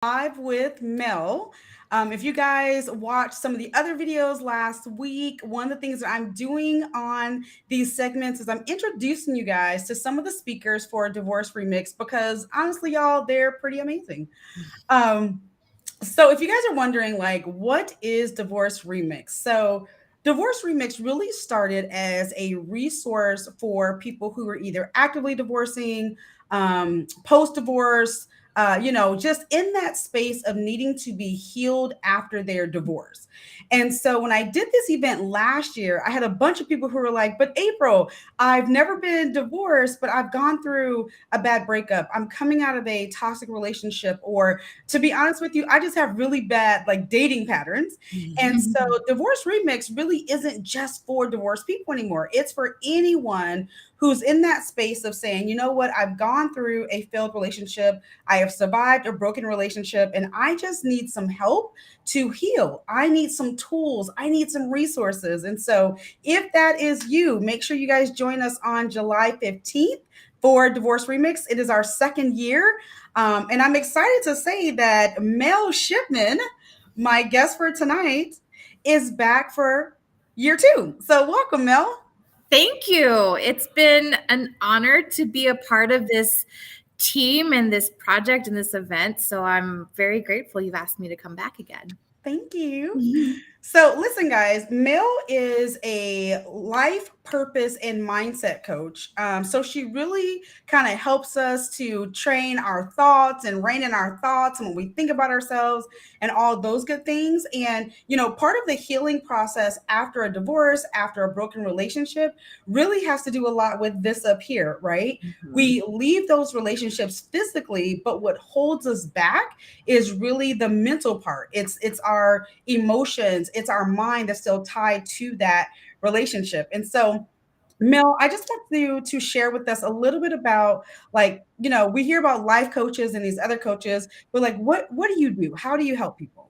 live with Mel. If you guys watched some of the other videos last week, one of the things that I'm doing on these segments is I'm introducing you guys to some of the speakers for Divorce Remix because honestly, y'all, they're pretty amazing. Um, so if you guys are wondering, like, what is Divorce Remix? So Divorce Remix really started as a resource for people who are either actively divorcing, post divorce, just in that space of needing to be healed after their divorce. And so when I did this event last year, I had a bunch of people who were like, but April, I've never been divorced, but I've gone through a bad breakup. I'm coming out of a toxic relationship, or to be honest with you, I just have really bad like dating patterns. And so Divorce Remix really isn't just for divorced people anymore. It's for anyone who's in that space of saying, you know what, I've gone through a failed relationship, I have survived a broken relationship, and I just need some help to heal. I need some tools, I need some resources. And so if that is you, make sure you guys join us on July 15th for Divorce Remix. It is our second year. And I'm excited to say that Mel Shipman, my guest for tonight, is back for year two. So welcome, Mel. Thank you. It's been an honor to be a part of this team and this project and this event. So I'm very grateful you've asked me to come back again. Thank you. So, listen, guys, Mel is a life purpose and mindset coach. So, she really kind of helps us to train our thoughts and rein in our thoughts and when we think about ourselves and all those good things. And, part of the healing process after a divorce, after a broken relationship, really has to do a lot with this up here, right? We leave those relationships physically, but what holds us back is really the mental part. It's our emotions, it's our mind that's still tied to that relationship. And so Mel, I just want you to share with us a little bit about, like, we hear about life coaches and these other coaches, but like what do you do? How do you help people?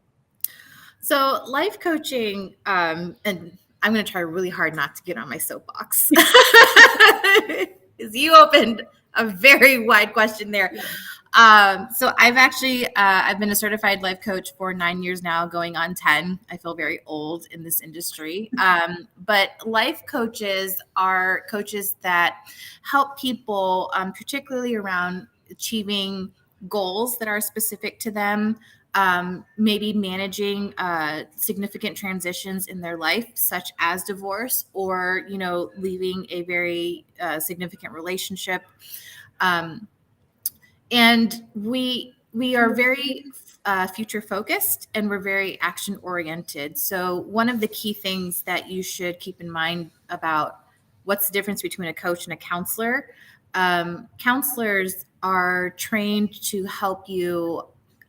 So, life coaching, and I'm going to try really hard not to get on my soapbox because you opened a very wide question there. So I've been a certified life coach for 9 years now, going on 10. I feel very old in this industry. But life coaches are coaches that help people, particularly around achieving goals that are specific to them, maybe managing significant transitions in their life, such as divorce or, leaving a very significant relationship. And we are very future focused, and we're very action oriented. So one of the key things that you should keep in mind about what's the difference between a coach and a counselor. Counselors are trained to help you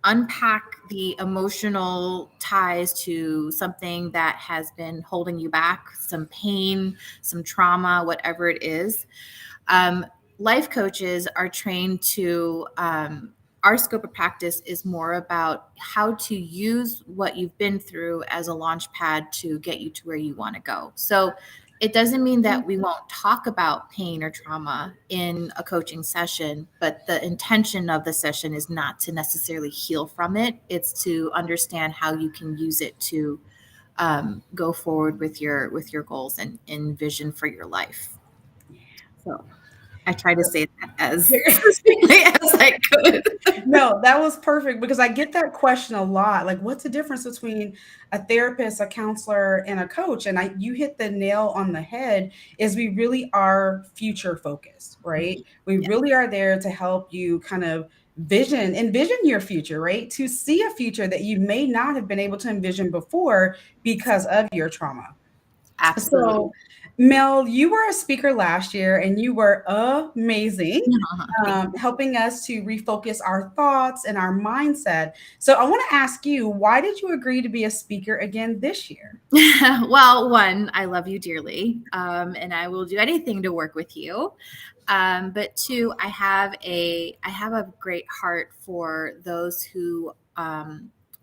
unpack the emotional ties to something that has been holding you back, some pain, some trauma, whatever it is. Life coaches are trained to, our scope of practice is more about how to use what you've been through as a launch pad to get you to where you want to go. So it doesn't mean that we won't talk about pain or trauma in a coaching session, but the intention of the session is not to necessarily heal from it. It's to understand how you can use it to go forward with your goals and vision for your life. So I try to say that as succinctly as I could. No, that was perfect because I get that question a lot. Like, what's the difference between a therapist, a counselor, and a coach? And you hit the nail on the head. Is we really are future focused, right? We Yeah. really are there to help you kind of envision your future, right? To see a future that you may not have been able to envision before because of your trauma. Absolutely. So, Mel, you were a speaker last year and you were amazing, Thank helping us to refocus our thoughts and our mindset. So, I want to ask you, why did you agree to be a speaker again this year? you. Well, one, I love you dearly, and I will do anything to work with you. But two, I have a great heart for those who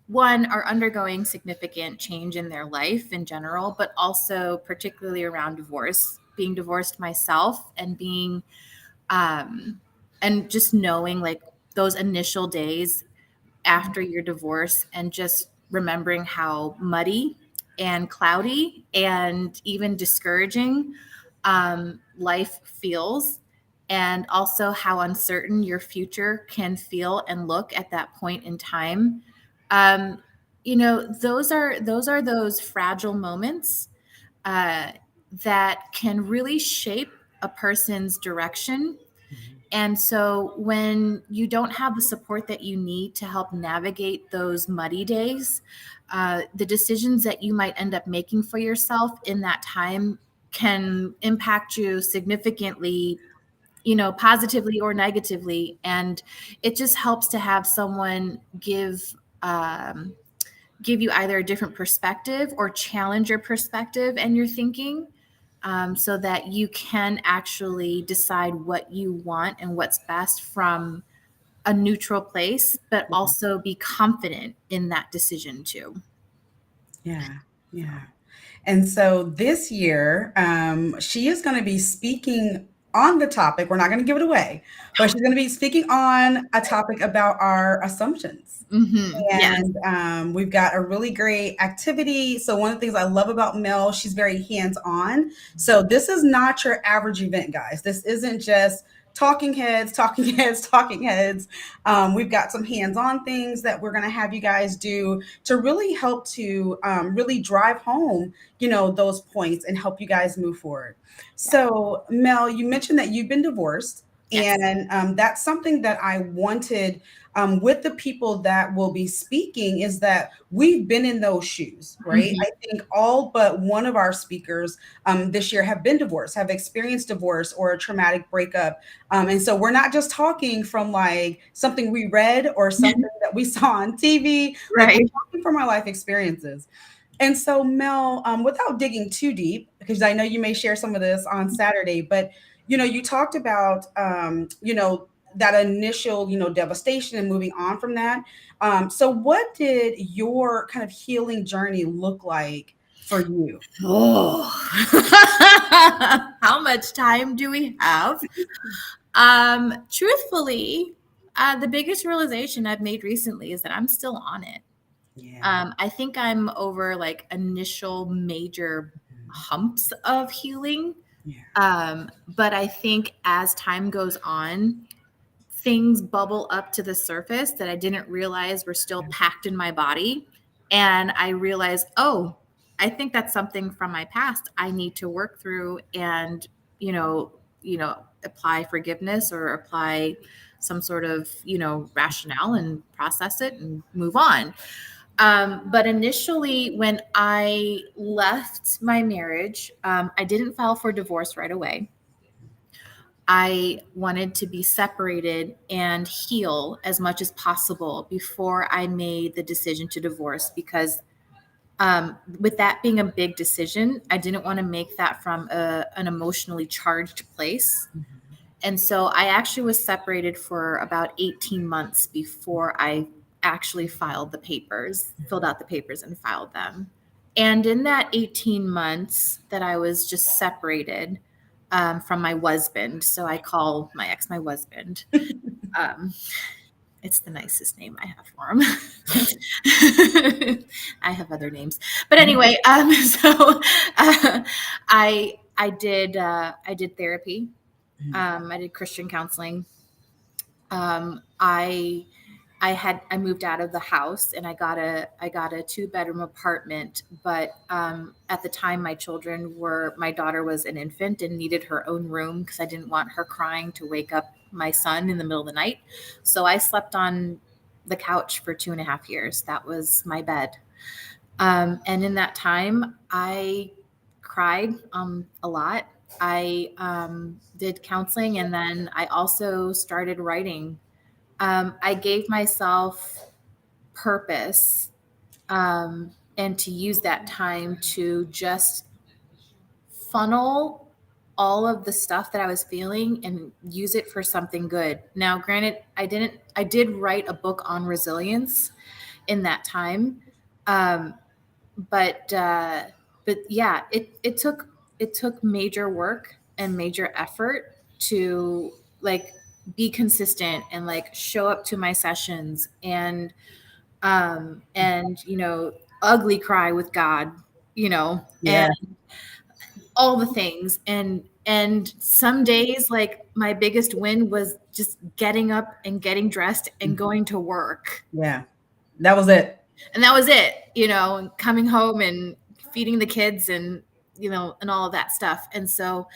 one are undergoing significant change in their life in general, but also particularly around divorce. Being divorced myself and being and just knowing like those initial days after your divorce and just remembering how muddy and cloudy and even discouraging life feels, and also how uncertain your future can feel and look at that point in time. um, those are those fragile moments uh, that can really shape a person's direction. And so when you don't have the support that you need to help navigate those muddy days, the decisions that you might end up making for yourself in that time can impact you significantly, positively or negatively. And it just helps to have someone give you either a different perspective or challenge your perspective and your thinking, so that you can actually decide what you want and what's best from a neutral place, but also be confident in that decision too. Yeah, yeah. And so this year, she is going to be speaking on the topic. We're not going to give it away, but she's going to be speaking on a topic about our assumptions. Yes. And we've got a really great activity. So one of the things I love about Mel, she's very hands-on. So this is not your average event, guys. This isn't just talking heads, talking heads, talking heads. We've got some hands-on things that we're going to have you guys do to really help to really drive home, those points and help you guys move forward. Yeah. So Mel, you mentioned that you've been divorced. Yes. And that's something that I wanted with the people that will be speaking, is that we've been in those shoes, right? Mhm. I think all but one of our speakers this year have been divorced, have experienced divorce or a traumatic breakup. And so we're not just talking from like something we read or something that we saw on TV, like we're Right. talking from our life experiences. And so, Mel, without digging too deep, because I know you may share some of this on Saturday, but you talked about that initial devastation and moving on from that. So, what did your kind of healing journey look like for you? Oh, how much time do we have? Truthfully, the biggest realization I've made recently is that I'm still on it. Yeah. I think I'm over like initial major Mhm. humps of healing. Yeah. But I think as time goes on, things bubble up to the surface that I didn't realize were still packed in my body. And I realized, oh, I think that's something from my past I need to work through and, apply forgiveness or apply some sort of, rationale and process it and move on. But initially, when I left my marriage, I didn't file for divorce right away. I wanted to be separated and heal as much as possible before I made the decision to divorce, because with that being a big decision, I didn't want to make that from an emotionally charged place. Mhm. And so I actually was separated for about 18 months before I actually filled out the papers and filed them. And in that 18 months that I was just separated from my husband, so I call my ex my husband. Um, it's the nicest name I have for him. I have other names, but anyway, so I did therapy. I did Christian counseling. I moved out of the house and I got a 2-bedroom apartment. But at the time, my daughter was an infant and needed her own room because I didn't want her crying to wake up my son in the middle of the night. So I slept on the couch for 2.5 years. That was my bed. And in that time, I cried a lot. I did counseling, and then I also started writing. I gave myself purpose, and to use that time to just funnel all of the stuff that I was feeling and use it for something good. Now, granted, I did write a book on resilience in that time. Um, but yeah, it took major work and major effort to like be consistent and like show up to my sessions and ugly cry with God, and Yeah. all the things. And some days, like, my biggest win was just getting up and getting dressed and going to work. Yeah. That was it. And that was it, and coming home and feeding the kids and and all of that stuff. And so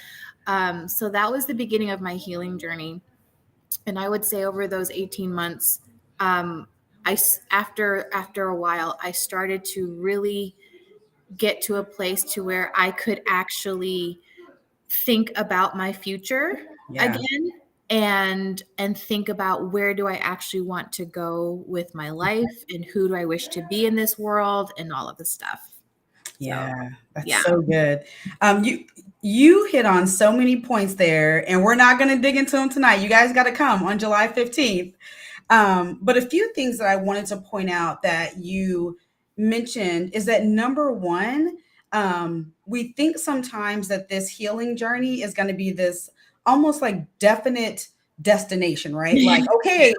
that was the beginning of my healing journey. And I would say over those 18 months, after a while, I started to really get to a place to where I could actually think about my future Yeah. again, and think about where do I actually want to go with my life, and who do I wish to be in this world, and all of the stuff. So Yeah, that's yeah. so good. You hit on so many points there, and we're not going to dig into them tonight. You guys got to come on July 15th. But a few things that I wanted to point out that you mentioned is that number one, we think sometimes that this healing journey is going to be this almost like definite destination, right? Like, okay,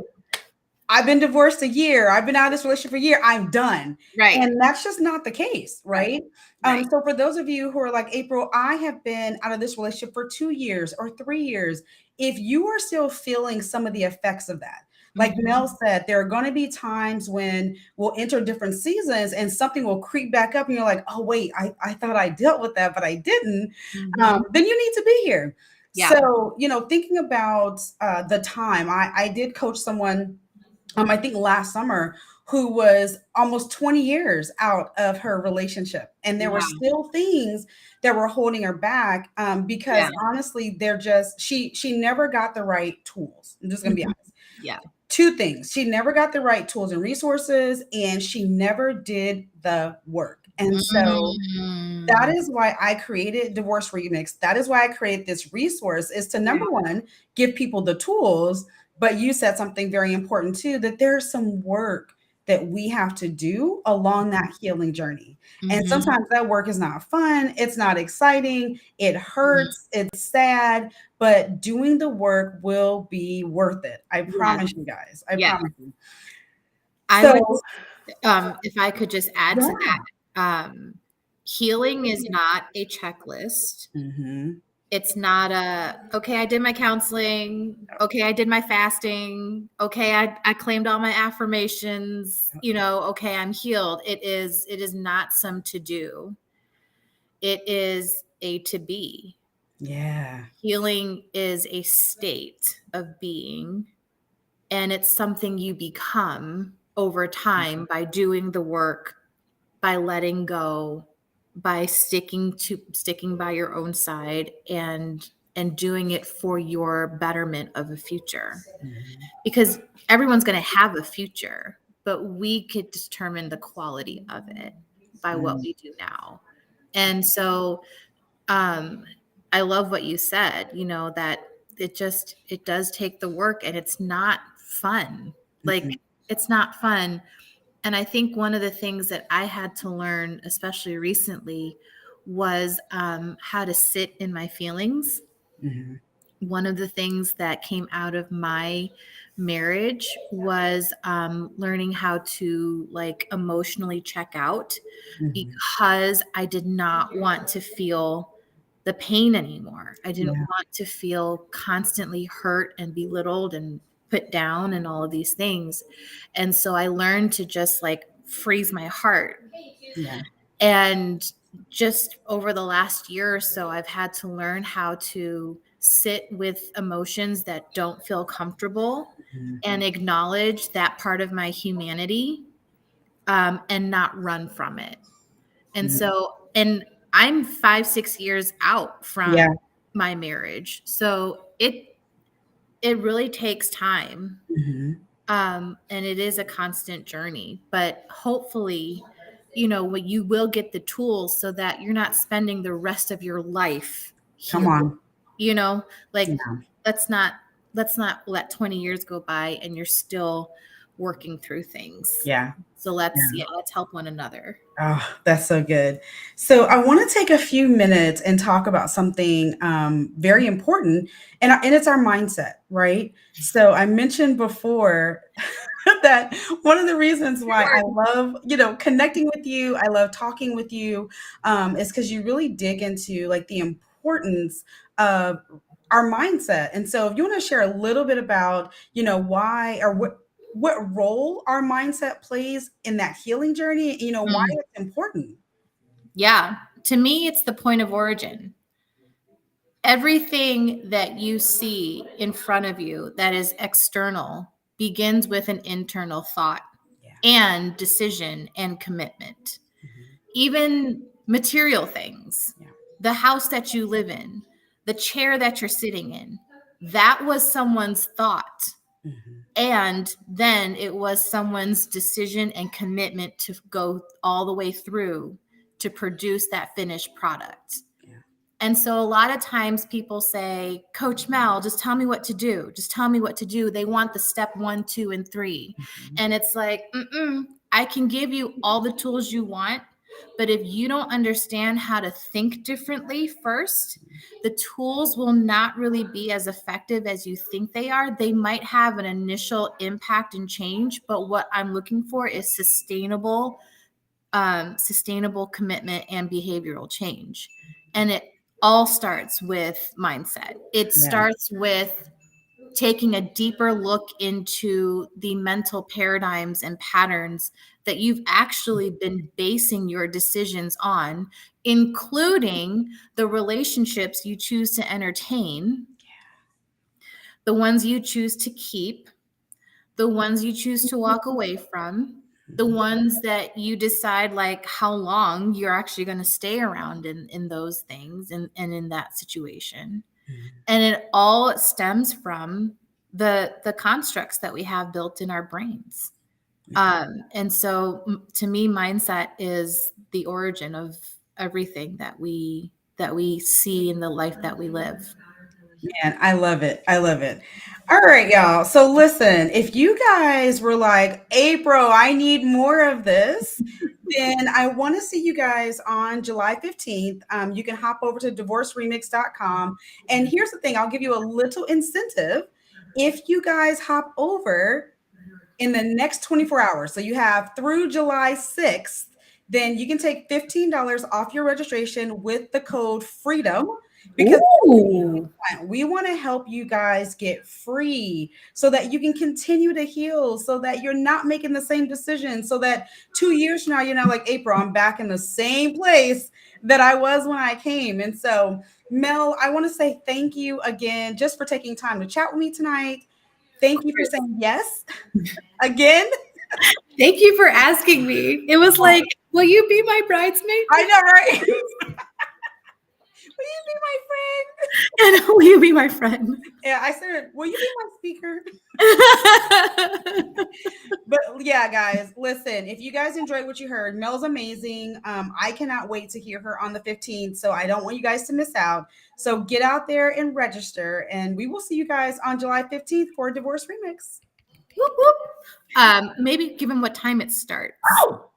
I've been divorced a year. I've been out of this relationship for a year. I'm done. Right. And that's just not the case, Right. right? Right. So for those of you who are like, April, I have been out of this relationship for 2 years or 3 years. If you are still feeling some of the effects of that, like Mel said, there are going to be times when we'll enter different seasons and something will creep back up and you're like, oh, wait, I thought I dealt with that, but I didn't. Then you need to be here. Yeah. So, thinking about the time, I did coach someone I think last summer, who was almost 20 years out of her relationship. And there were Wow. still things that were holding her back because Yeah. honestly, she never got the right tools. I'm just going to be honest. Yeah. Two things. She never got the right tools and resources, and she never did the work. And so that is why I created Divorce Remix. That is why I created this resource, is to number one, give people the tools. But you said something very important too, that there's some work that we have to do along that healing journey. And sometimes that work is not fun. It's not exciting. It hurts. It's sad, but doing the work will be worth it. I promise you guys. I Yeah. promise you. I would, So, if I could just add to yeah. that, healing is not a checklist. Mhm. It's not okay, I did my counseling. Okay, I did my fasting. Okay, I claimed all my affirmations. Okay, I'm healed. It is not some to do. It is a to be. Yeah. Healing is a state of being, and it's something you become over time by doing the work, by letting go, by sticking by your own side, and doing it for your betterment of a future. Mhm. Because everyone's going to have a future, but we could determine the quality of it by what Mm. we do now. And so I love what you said, that it does take the work, and it's not fun. Like, Mhm. it's not fun. And I think one of the things that I had to learn, especially recently, was how to sit in my feelings. Mhm. One of the things that came out of my marriage was learning how to, like, emotionally check out, Mhm. because I did not want to feel the pain anymore. I didn't Yeah. want to feel constantly hurt and belittled and put down and all of these things. And so I learned to just, like, freeze my heart. Yeah. And just over the last year or so, I've had to learn how to sit with emotions that don't feel comfortable Mhm. and acknowledge that part of my humanity, and not run from it. And Mhm. so, and I'm 5-6 years out Yeah. from my marriage. So it really takes time. Mhm. And it is a constant journey, but hopefully, what you will get the tools so that you're not spending the rest of your life Come healing. on. Like, Yeah. let's not let 20 years go by and you're still working through things. Yeah. So let's help one another. Oh, that's so good. So I want to take a few minutes and talk about something very important, and it's our mindset, right? So I mentioned before that one of the reasons why I love, connecting with you, I love talking with you, is because you really dig into like the importance of our mindset. And so if you want to share a little bit about, why or what role our mindset plays in that healing journey, why Mm. it's important. Yeah. To me, it's the point of origin. Everything that you see in front of you that is external begins with an internal thought Yeah. and decision and commitment. Mhm. Even material things, Yeah. the house that you live in, the chair that you're sitting in, that was someone's thought. Mhm. And then it was someone's decision and commitment to go all the way through to produce that finished product. Yeah. And so a lot of times people say, Coach Mel, just tell me what to do. Just tell me what to do. They want the step 1, 2, and 3. Mhm. And it's like, I can give you all the tools you want. But if you don't understand how to think differently first, the tools will not really be as effective as you think they are. They might have an initial impact and change, but what I'm looking for is sustainable commitment and behavioral change. And it all starts with mindset. It Yeah. starts with taking a deeper look into the mental paradigms and patterns that you've actually been basing your decisions on, including the relationships you choose to entertain, the ones you choose to keep, the ones you choose to walk away from, the Mhm. ones that you decide like how long you're actually going to stay around in those things and in that situation. Mhm. And it all stems from the constructs that we have built in our brains. And so to me, mindset is the origin of everything that we see in the life that we live. Man, I love it. I love it. All right, y'all. So listen, if you guys were like, April, I need more of this, then I want to see you guys on July 15th. You can hop over to divorceremix.com. And here's the thing, I'll give you a little incentive if you guys hop over in the next 24 hours. So you have through July 6th, then you can take $15 off your registration with the code FREEDOM, because Ooh. we want to help you guys get free so that you can continue to heal, so that you're not making the same decision, so that 2 years from now, you're not like, April, I'm back in the same place that I was when I came. And so, Mel, I want to say thank you again just for taking time to chat with me tonight. Thank you for saying yes again. Thank you for asking me. It was like, will you be my bridesmaid? I know, right? Will you be my friend? And will you be my friend? Yeah, I said, will you be my speaker? But yeah, guys, listen, if you guys enjoyed what you heard, Mel's amazing. I cannot wait to hear her on the 15th. So I don't want you guys to miss out. So get out there and register. And we will see you guys on July 15th for Divorce Remix. Whoop, whoop. Maybe give them what time it starts. Oh,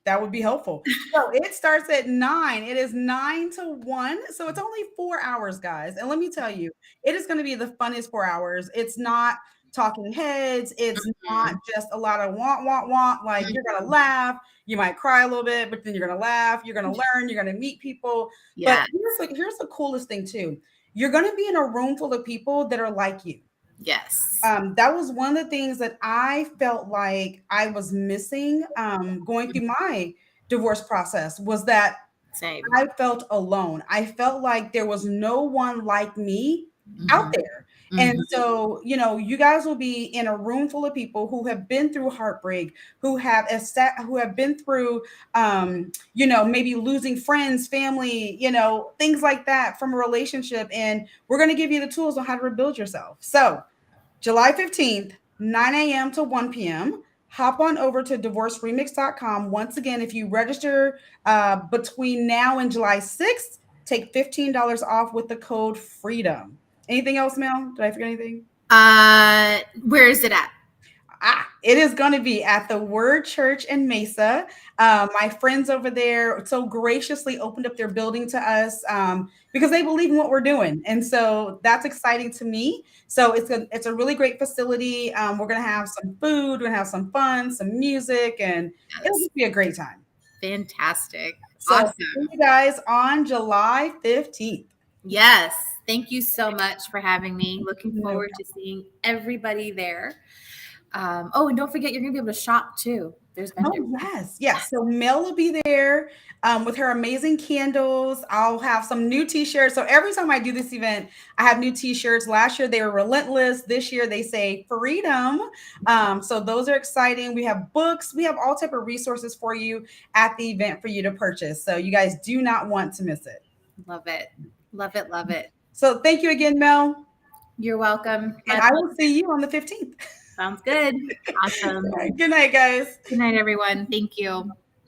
that would be helpful. So it starts at 9. It is 9 to 1. So it's only 4 hours, guys. And let me tell you, it is going to be the funnest 4 hours. It's not talking heads. It's not Mhm. just a lot of want. Like, you're going to laugh. You might cry a little bit, but then you're going to laugh. You're going to learn. You're going to meet people. But Yeah. here's the coolest thing, too. You're going to be in a room full of people that are like you. Yes. That was one of the things that I felt like I was missing, going through my divorce process, was that Same. I felt alone. I felt like there was no one like me out Mhm. there. And Mhm. so, you guys will be in a room full of people who have been through heartbreak, who have been through, maybe losing friends, family, things like that from a relationship. And we're going to give you the tools on how to rebuild yourself. So, July 15th, 9 a.m. to 1 p.m. Hop on over to divorceremix.com. Once again, if you register between now and July 6th, take $15 off with the code FREEDOM. Anything else, Mel? Did I forget anything? Where is it at? It is going to be at the Word Church in Mesa. My friends over there so graciously opened up their building to us because they believe in what we're doing, and so that's exciting to me. So it's a really great facility. We're going to have some food, we're going to have some fun, some music, and it'll Yes. just be a great time. Fantastic. So see Awesome. you guys on July 15th. Yes. Thank you so much for having me. Looking forward to seeing everybody there. Oh, and don't forget, you're going to be able to shop too. There's vendors. Oh, yes. Yes. So Mel will be there with her amazing candles. I'll have some new t-shirts. So every time I do this event, I have new t-shirts. Last year they were relentless. This year they say freedom. So those are exciting. We have books. We have all type of resources for you at the event for you to purchase. So you guys do not want to miss it. Love it. Love it. Love it. So thank you again, Mel. You're welcome. And I will see you on the 15th. Sounds good. Awesome. Good night, guys. Good night, everyone. Thank you.